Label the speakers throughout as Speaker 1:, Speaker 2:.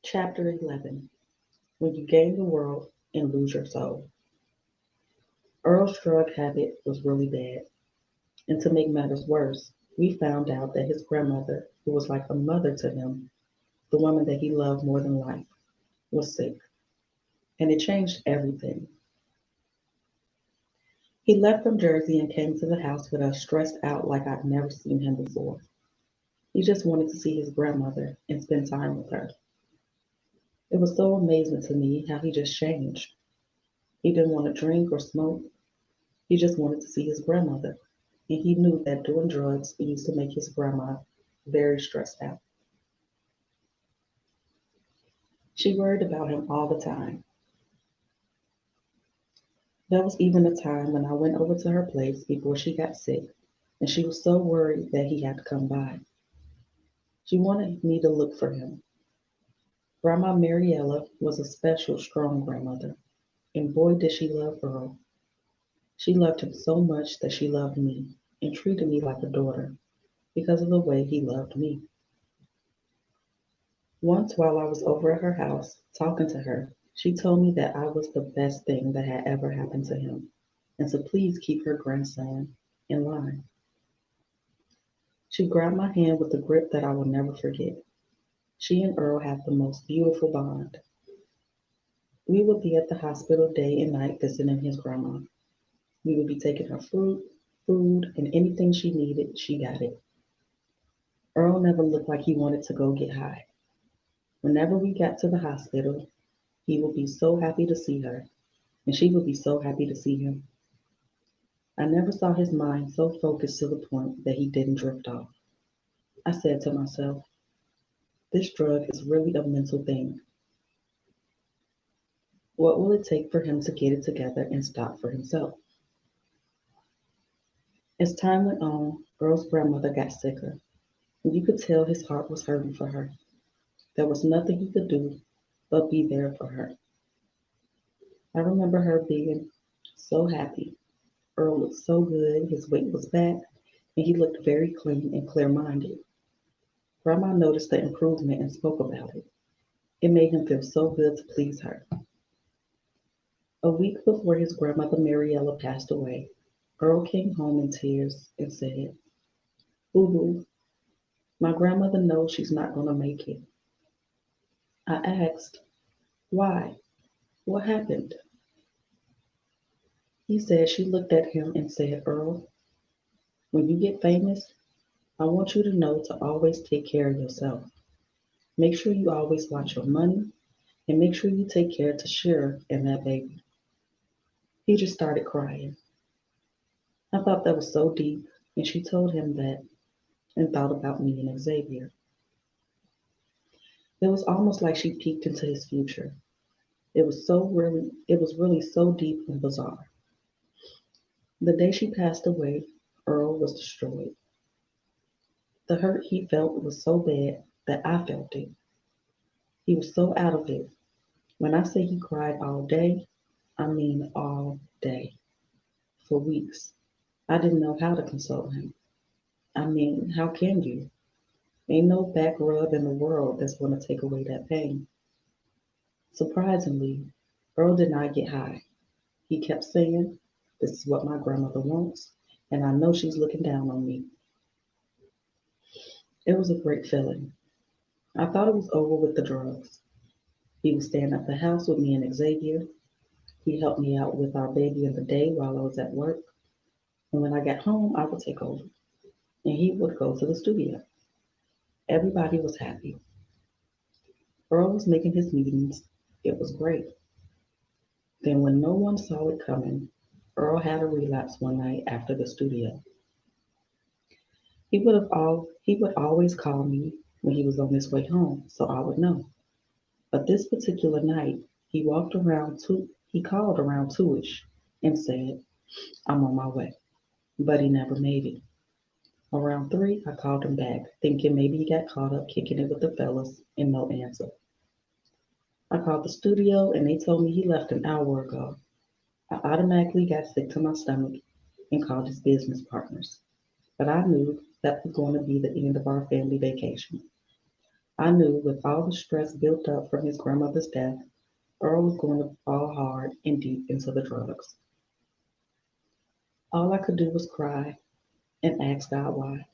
Speaker 1: Chapter 11. When you gain the world and lose your soul. Earl's drug habit was really bad, and to make matters worse, we found out that his grandmother, who was like a mother to him, the woman that he loved more than life, was sick, and it changed everything. He left from Jersey and came to the house with us stressed out like I'd never seen him before. He just wanted to see his grandmother and spend time with her. It was so amazing to me how he just changed. He didn't want to drink or smoke. He just wanted to see his grandmother, and he knew that doing drugs used to make his grandma very stressed out. She worried about him all the time. There was even a time when I went over to her place before she got sick, and she was so worried that he had to come by. She wanted me to look for him. Grandma Mariella was a special, strong grandmother, and boy did she love Earl. She loved him so much that she loved me and treated me like a daughter because of the way he loved me. Once, while I was over at her house talking to her, she told me that I was the best thing that had ever happened to him, and to please keep her grandson in line. She grabbed my hand with a grip that I will never forget. She and Earl had the most beautiful bond. We would be at the hospital day and night visiting his grandma. We would be taking her fruit, food, and anything she needed, she got it. Earl never looked like he wanted to go get high. Whenever we got to the hospital, he would be so happy to see her, and she would be so happy to see him. I never saw his mind so focused to the point that he didn't drift off. I said to myself, this drug is really a mental thing. What will it take for him to get it together and stop for himself? As time went on, Earl's grandmother got sicker, and you could tell his heart was hurting for her. There was nothing he could do but be there for her. I remember her being so happy. Earl looked so good, his weight was back, and he looked very clean and clear minded. Grandma noticed the improvement and spoke about it. It made him feel so good to please her. A week before his grandmother Mariella passed away, Earl came home in tears and said, Boo boo, my grandmother knows she's not going to make it. I asked, why? What happened? He said she looked at him and said, Earl, when you get famous, I want you to know to always take care of yourself. Make sure you always watch your money and make sure you take care to Shira and that baby. He just started crying. I thought that was so deep, and she told him that and thought about me and Xavier. It was almost like she peeked into his future. It was really so deep and bizarre. The day she passed away, Earl was destroyed. The hurt he felt was so bad that I felt it. He was so out of it. When I say he cried all day, I mean all day, for weeks. I didn't know how to console him. I mean, how can you? Ain't no back rub in the world that's going to take away that pain. Surprisingly, Earl did not get high. He kept saying, this is what my grandmother wants, and I know she's looking down on me. It was a great feeling. I thought it was over with the drugs. He would stand at the house with me and Xavier. He helped me out with our baby in the day while I was at work. And when I got home, I would take over. And he would go to the studio. Everybody was happy. Earl was making his meetings. It was great. Then, when no one saw it coming, Earl had a relapse one night after the studio. He would always call me when he was on his way home, so I would know. But this particular night, he called around 2ish and said, I'm on my way. But he never made it. Around 3, I called him back, thinking maybe he got caught up kicking it with the fellas, and no answer. I called the studio and they told me he left an hour ago. I automatically got sick to my stomach and called his business partners. But I knew that was going to be the end of our family vacation. I knew with all the stress built up from his grandmother's death, Earl was going to fall hard and deep into the drugs. All I could do was cry and ask God why.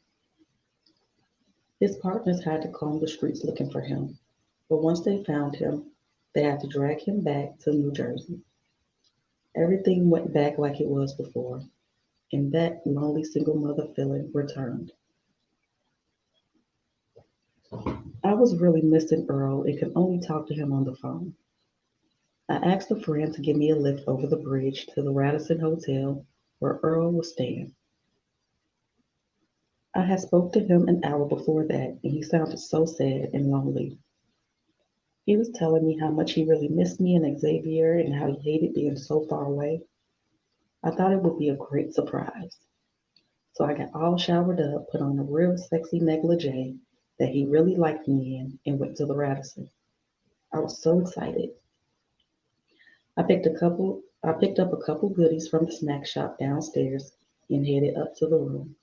Speaker 1: His partners had to comb the streets looking for him, but once they found him, they had to drag him back to New Jersey. Everything went back like it was before, and that lonely single mother feeling returned. I was really missing Earl and could only talk to him on the phone. I asked a friend to give me a lift over the bridge to the Radisson Hotel where Earl was staying. I had spoke to him an hour before that, and he sounded so sad and lonely. He was telling me how much he really missed me and Xavier and how he hated being so far away. I thought it would be a great surprise. So I got all showered up, put on a real sexy negligee that he really liked me in, and went to the Radisson. I was so excited. I picked up a couple goodies from the snack shop downstairs and headed up to the room.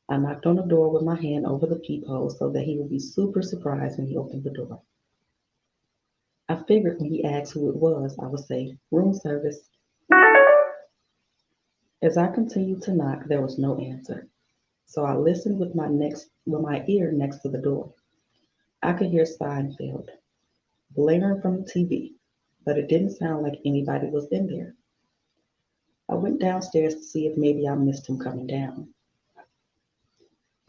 Speaker 1: I knocked on the door with my hand over the peephole so that he would be super surprised when he opened the door. I figured when he asked who it was, I would say, room service. As I continued to knock, there was no answer. So I listened with my ear next to the door. I could hear Seinfeld blaring from the TV, but it didn't sound like anybody was in there. I went downstairs to see if maybe I missed him coming down.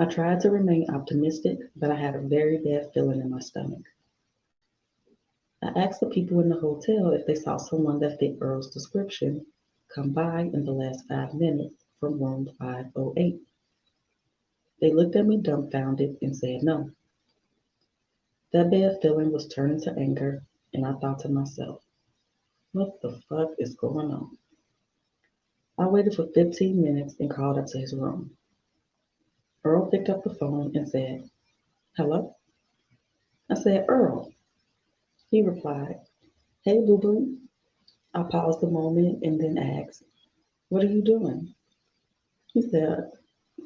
Speaker 1: I tried to remain optimistic, but I had a very bad feeling in my stomach. I asked the people in the hotel if they saw someone that fit Earl's description come by in the last 5 minutes from room 508. They looked at me dumbfounded and said no. That bad feeling was turning to anger, and I thought to myself, what the fuck is going on? I waited for 15 minutes and called up to his room. Earl picked up the phone and said, hello? I said, Earl. He replied, hey, boo boo. I paused a moment and then asked, what are you doing? He said,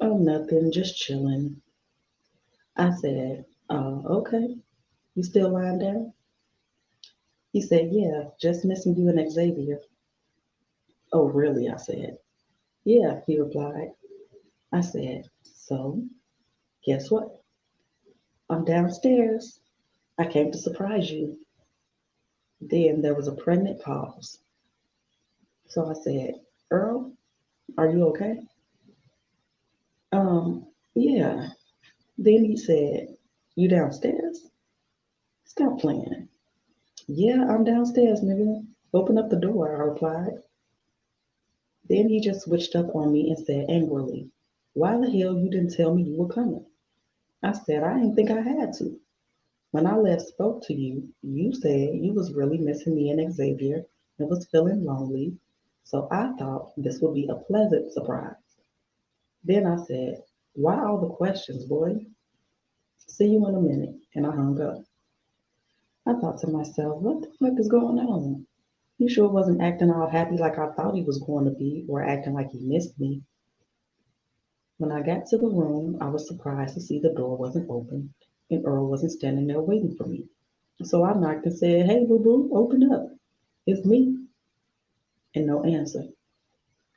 Speaker 1: oh, nothing, just chilling. I said, oh, okay. You still lying down? He said, yeah, just missing you and Xavier. Oh, really? I said. Yeah, he replied. I said, so, guess what? I'm downstairs. I came to surprise you. Then there was a pregnant pause. So I said, Earl, are you okay? Yeah. Then he said, you downstairs? Stop playing. Yeah, I'm downstairs, nigga. Open up the door, I replied. Then he just switched up on me and said angrily, why the hell you didn't tell me you were coming? I said, I didn't think I had to. When I last spoke to you, you said you was really missing me and Xavier and was feeling lonely, so I thought this would be a pleasant surprise. Then I said, why all the questions, boy? See you in a minute, and I hung up. I thought to myself, what the fuck is going on? He sure wasn't acting all happy like I thought he was going to be, or acting like he missed me. When I got to the room, I was surprised to see the door wasn't open and Earl wasn't standing there waiting for me. So I knocked and said, hey, boo boo, open up. It's me. And no answer.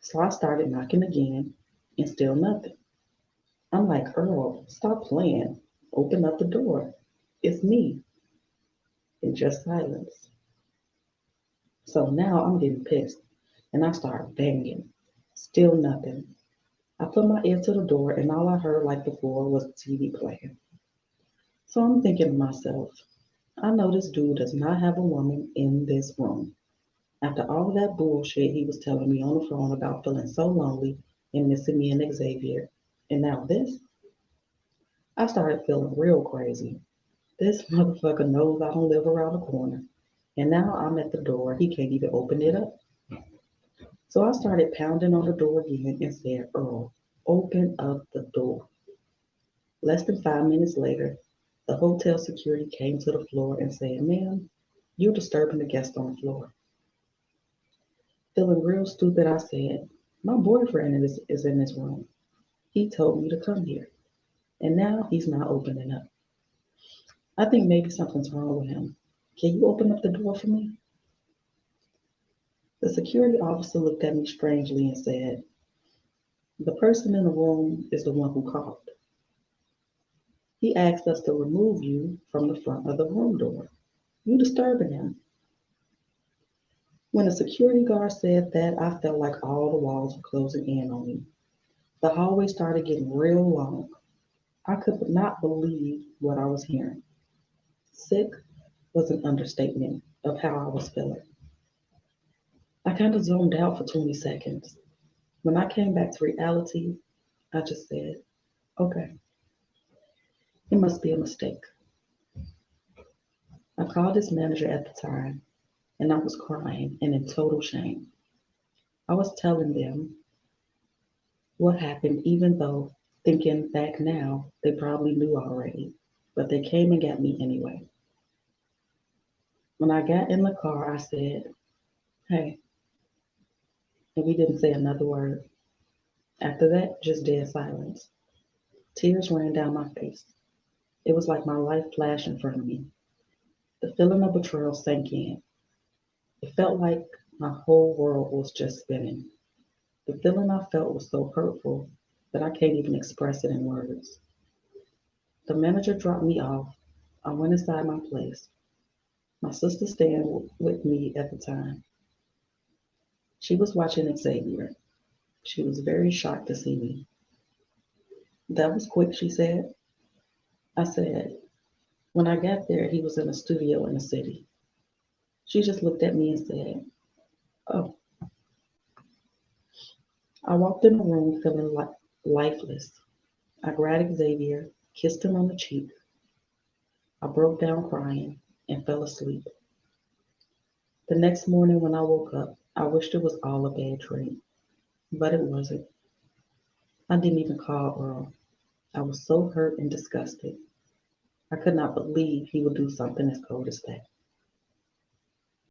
Speaker 1: So I started knocking again and still nothing. I'm like, Earl, stop playing. Open up the door. It's me. And just silence. So now I'm getting pissed and I start banging. Still nothing. I put my ear to the door and all I heard like before was the TV playing. So I'm thinking to myself, I know this dude does not have a woman in this room. After all that bullshit he was telling me on the phone about feeling so lonely and missing me and Xavier. And now this, I started feeling real crazy. This motherfucker knows I don't live around the corner. And now I'm at the door. He can't even open it up. So I started pounding on the door again and said, Earl, open up the door. Less than 5 minutes later, the hotel security came to the floor and said, ma'am, you're disturbing the guest on the floor. Feeling real stupid, I said, my boyfriend is in this room. He told me to come here. And now he's not opening up. I think maybe something's wrong with him. Can you open up the door for me? The security officer looked at me strangely and said, the person in the room is the one who called. He asked us to remove you from the front of the room door. You disturbing him. When the security guard said that, I felt like all the walls were closing in on me. The hallway started getting real long. I could not believe what I was hearing. Sick was an understatement of how I was feeling. I kind of zoned out for 20 seconds. When I came back to reality, I just said, okay, it must be a mistake. I called his manager at the time and I was crying and in total shame. I was telling them what happened, even though thinking back now, they probably knew already, but they came and got me anyway. When I got in the car, I said, hey, and we didn't say another word. After that, just dead silence. Tears ran down my face. It was like my life flashed in front of me. The feeling of betrayal sank in. It felt like my whole world was just spinning. The feeling I felt was so hurtful that I can't even express it in words. The manager dropped me off. I went inside my place. My sister staying with me at the time. She was watching Xavier. She was very shocked to see me. That was quick, she said. I said, when I got there, he was in a studio in the city. She just looked at me and said, oh. I walked in the room feeling lifeless. I grabbed Xavier, kissed him on the cheek. I broke down crying and fell asleep. The next morning when I woke up, I wished it was all a bad dream, but it wasn't. I didn't even call Earl. I was so hurt and disgusted. I could not believe he would do something as cold as that.